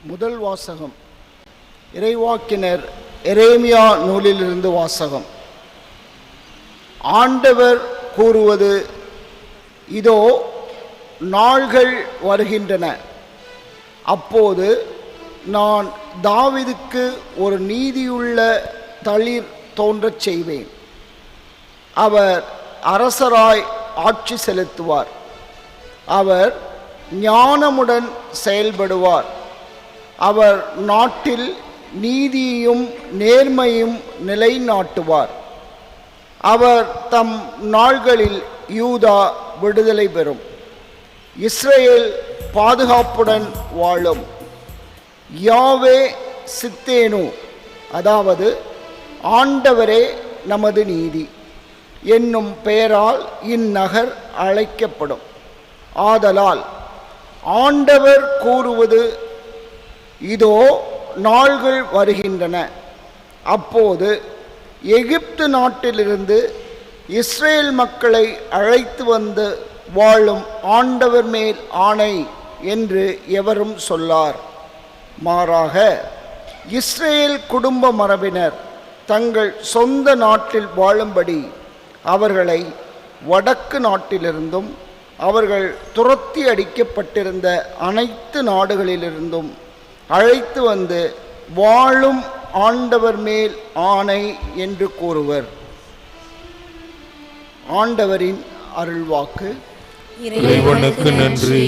முதல் வாசகம் இறைவாக்கினர் எரேமியா நூலிலிருந்து வாசகம். ஆண்டவர் கூறுவது, இதோ நாள்கள் வருகின்றன, அப்போது நான் தாவீதுக்கு ஒரு நீதியுள்ள தளிர் தோன்றச் செய்வேன். அவர் அரசராய் ஆட்சி செலுத்துவார். அவர் ஞானமுடன் செயல்படுவார். அவர் நாட்டில் நீதியையும் நேர்மையும் நிலைநாட்டுவார். அவர் தம் நாள்களில் யூதா விடுதலை பெறும், இஸ்ரேல் பாதுகாப்புடன் வாழும். யாவே சித்தேனு, அதாவது ஆண்டவரே நமது நீதி என்னும் பெயரால் இந்நகர் அழைக்கப்படும். ஆதலால் ஆண்டவர் கூறுவது, இதோ நாள்கள் வருகின்றன, அப்போது எகிப்து நாட்டிலிருந்து இஸ்ரேல் மக்களை அழைத்து வந்து வாழும் ஆண்டவர் மேல் ஆணை என்று எவரும் சொல்லார். மாறாக இஸ்ரேல் குடும்ப மரபினர் தங்கள் சொந்த நாட்டில் வாழும்படி அவர்களை வடக்கு நாட்டிலிருந்தும் அவர்கள் துரத்தி அடிக்கப்பட்டிருந்த அனைத்து நாடுகளிலிருந்தும் அழைத்து வந்து வாழும் ஆண்டவர் மேல் ஆணை என்று கூறுவர். ஆண்டவரின் அருள்வாக்கு. இறைவனுக்கு நன்றி.